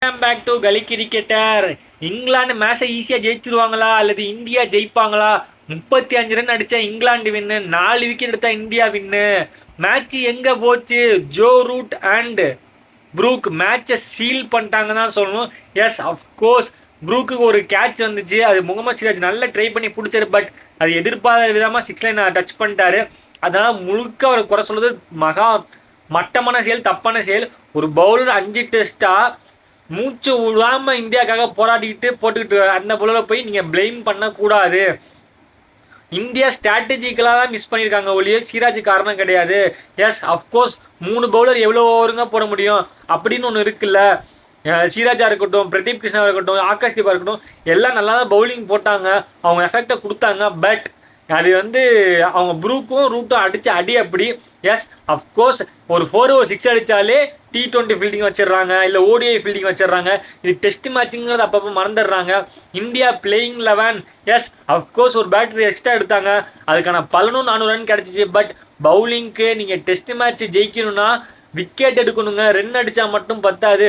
Welcome back to கலி cricketer. England மேட்சை ஈஸியாக ஜெயிச்சிருவாங்களா அல்லது இந்தியா ஜெயிப்பாங்களா? 35 ரன் அடித்தா இங்கிலாந்து வின்னு, 4 விக்கெட் எடுத்தா இந்தியா வின்னு. மேட்ச் எங்கே போச்சு? ஜோ ரூட் அண்ட் ப்ரூக் மேட்சை சீல் பண்ணிட்டாங்கன்னு தான் சொல்லணும். எஸ், அஃப்கோர்ஸ் ப்ரூக்கு ஒரு கேட்ச் வந்துச்சு. அது முகமது சிராஜ் நல்லா ட்ரை பண்ணி பிடிச்சாரு. பட் அது எதிர்பாராத விதமாக 6 லைன் டச் பண்ணிட்டாரு. அதனால் முழுக்க அவர் குறை சொல்றது மட்டமான செயல், தப்பான செயல். ஒரு பவுலர் 5 டெஸ்டா மூச்சு விடாம இந்தியாவுக்காக போட்டுக்கிட்டு அந்த பவுலரை போய் நீங்க பிளேம் பண்ணக்கூடாது. இந்தியா ஸ்ட்ராட்டஜிக்கலாக தான் மிஸ் பண்ணியிருக்காங்க ஒழிய சிராஜ் காரணம் கிடையாது. எஸ், அஃப்கோர்ஸ் 3 பவுலர் எவ்வளோ ஓவருங்க போட முடியும் அப்படின்னு ஒன்று இருக்குல்ல. சிராஜா இருக்கட்டும், பிரதீப் கிருஷ்ணா இருக்கட்டும், ஆகாஷ் தீபா இருக்கட்டும், எல்லாம் நல்லா தான் பவுலிங் போட்டாங்க, அவங்க எஃபெக்டை கொடுத்தாங்க. பட் அது அவங்க ப்ரூக்கும் ரூட்டும் அடித்த அடி அப்படி. எஸ், அஃப்கோர்ஸ் ஒரு 4 ஓவர் 6 அடித்தாலே T20 ஃபீல்டிங் வச்சிடுறாங்க, இல்லை ODI ஃபீல்டிங் வச்சிடுறாங்க. இது டெஸ்ட் மேட்சுங்கிறது அப்பப்போ மறந்துடுறாங்க. India playing 11. எஸ், அஃப்கோர்ஸ் ஒரு பேட்டரி எக்ஸ்ட்ரா எடுத்தாங்க, அதுக்கான பலனும் 400 ரன் கிடச்சிச்சு. பட் பவுலிங்க்கு நீங்கள் டெஸ்ட் மேட்ச் ஜெயிக்கணும்னா விக்கெட் எடுக்கணுங்க, ரன் அடித்தா மட்டும் பத்தாது.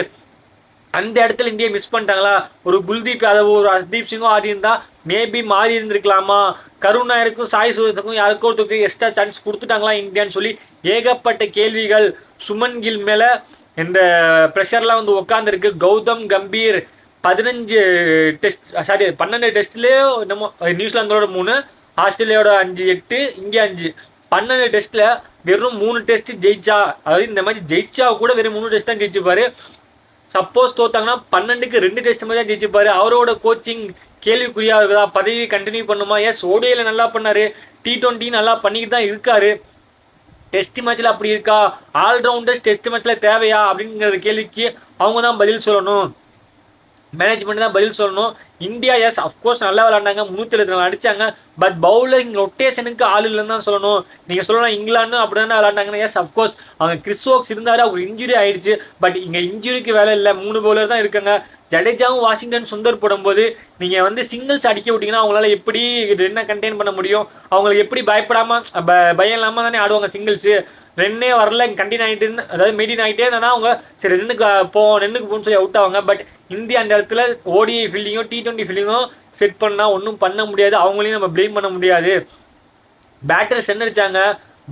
அந்த இடத்துல இந்தியா மிஸ் பண்ணிட்டாங்களா? ஒரு குல்தீப் யாதவ், ஒரு ஹர்தீப் சிங்கும் ஆடி இருந்தா மேபி மாறி இருந்திருக்கலாமா? கருண் நாயருக்கும் சாய் சூரியத்துக்கும் யாருக்கும் ஒருத்தருக்கு எக்ஸ்ட்ரா சான்ஸ் கொடுத்துட்டாங்களா இந்தியான்னு சொல்லி ஏகப்பட்ட கேள்விகள் சுமன் கில் மேலே இந்த ப்ரெஷர்லாம் உட்காந்துருக்கு. கௌதம் கம்பீர் 12 டெஸ்ட்லேயே நம்ம நியூசிலாந்தோட 3, ஆஸ்திரேலியாவோட 5, 8, இங்கே 5, 12 டெஸ்ட்டில் வெறும் 3 டெஸ்ட் ஜெயிச்சா, அதாவது இந்த மாதிரி ஜெயிச்சா கூட வெறும் 3 டெஸ்ட் தான் ஜெயிச்சுப்பாரு. சப்போஸ் தோத்தாங்கன்னா 12க்கு 2 டெஸ்ட் மாதிரி தான் ஜெயிச்சுப்பாரு. அவரோட கோச்சிங் கேள்விக்குறியாக இருக்குதா? பதவி கண்டினியூ பண்ணுமா? எஸ், ODIல நல்லா பண்ணாரு, T20 நல்லா பண்ணிக்கிட்டு தான் இருக்காரு. டெஸ்ட் மேட்ச்சில் அப்படி இருக்கா? ஆல்ரவுண்டர்ஸ் டெஸ்ட் மேட்ச்சில் தேவையா அப்படிங்கிற கேள்விக்கு அவங்க தான் பதில் சொல்லணும், மேனேஜ்மெண்ட் தான் பதில் சொல்லணும். இந்தியா எஸ், அஃப்கோர்ஸ் நல்லா விளாண்டாங்க, 374 அடித்தாங்க. பட் பவுலரிங் ரொட்டேஷனுக்கு ஆள் இல்லைன்னு தான் சொல்லணும். நீங்கள் சொல்லலாம் இங்கிலாந்து அப்படி தானே விளாண்டாங்கன்னா, எஸ் அஃப்கோர்ஸ் அவங்க கிறிஸ் ஓக்ஸ் இருந்தாரு, அவங்க இன்ஜுரி ஆயிடுச்சு. பட் இங்கே இன்ஜுரிக்கு வேலை இல்லை, 3 பவுலர் தான் இருக்காங்க. ஜடேஜாவும் வாஷிங்டன் சுந்தர் போடும்போது நீங்கள் சிங்கிள்ஸ் அடிக்க விட்டிங்கன்னா அவங்களால எப்படி ரன்னை கண்டெயின் பண்ண முடியும்? அவங்களுக்கு எப்படி பயம் இல்லாமல் தானே ஆடுவாங்க சிங்கிள்ஸு. ரென்னே வரல, கண்டினியூ ஆகிட்டு அதாவது மெயின்டைன் ஆகிட்டே இருந்தால் அவங்க சரி ரென்னுக்கு போகணும்னு சொல்லி அவுட் ஆவாங்க. பட் இந்தியா அந்த இடத்துல ODI ஃபீல்டிங்கோ T20 ஃபீல்டிங்கோ செட் பண்ணால் ஒன்றும் பண்ண முடியாது, அவங்களையும் நம்ம ப்ளேம் பண்ண முடியாது. பேட்டர்ஸ் என்ன அடித்தாங்க,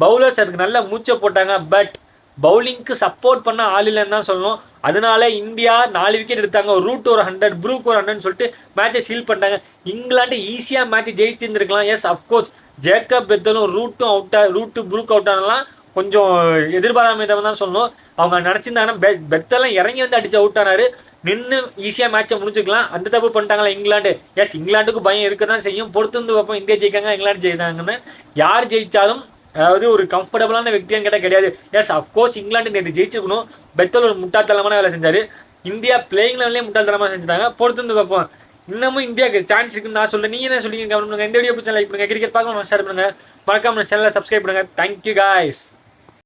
பவுலர்ஸ் அதுக்கு நல்லா மூச்சை போட்டாங்க. பட் பவுலிங்க்கு சப்போர்ட் பண்ண ஆள் இல்லைன்னு தான் சொல்லணும். அதனால இந்தியா 4 விக்கெட் எடுத்தாங்க. ரூட் ஒரு 100, ப்ரூக் ஒரு 100 சொல்லிட்டு மேட்சை சீல் பண்ணிட்டாங்க. இங்கிலாந்து ஈஸியாக மேட்ச் ஜெயிச்சிருந்துருக்கலாம். எஸ், அஃப்கோர்ஸ் ஜேக்கப் பெத்தலும் ரூட்டு ப்ரூக் அவுட் ஆனலாம் கொஞ்சம் எதிர்பாராம தான் சொல்லணும். அவங்க நினச்சிருந்தாங்கன்னா பெத்தெல்லாம் இறங்கி அடிச்சு அவுட் ஆனாரு, நின்று ஈஸியாக மேட்சை முடிச்சுக்கலாம். அந்த தப்பு பண்ணிட்டாங்களா இங்கிலாந்து? எஸ், இங்கிலாந்துக்கு பயம் இருக்க தான் செய்யும். பொறுத்து பார்ப்போம் இந்தியா ஜெயிக்காங்க இங்கிலாந்து ஜெயிச்சாங்கன்னு. யார் ஜெயிச்சாலும் அதாவது ஒரு கம்ஃபர்டபுளான வெற்றியான்னு கேட்டால் கிடையாது. எஸ், அஃப்கோர்ஸ் இங்கிலாந்து நேற்று ஜெயிச்சிருக்கணும். பெத்தல் ஒரு முட்டாள்தனமான வேலை செஞ்சார். இந்தியா பிளேயிங் லெவல்லே முட்டாள்தனமாக செஞ்சுட்டாங்க. பொறுத்து பார்ப்போம். இன்னமும் இந்தியாவுக்கு சான்ஸ் இருக்குன்னு நான் சொல்கிறேன். நீங்கள் என்ன சொல்லிங்க கவனம் பண்ணுங்கள். இந்த வீடியோ பிடிச்சா லைக் பண்ணுங்கள். கிரிக்கெட் பார்க்கலாம் ஷேர் பண்ணுங்கள். மறக்காம சேனலை சப்ஸ்கிரைப் பண்ணுங்கள். Thank you guys.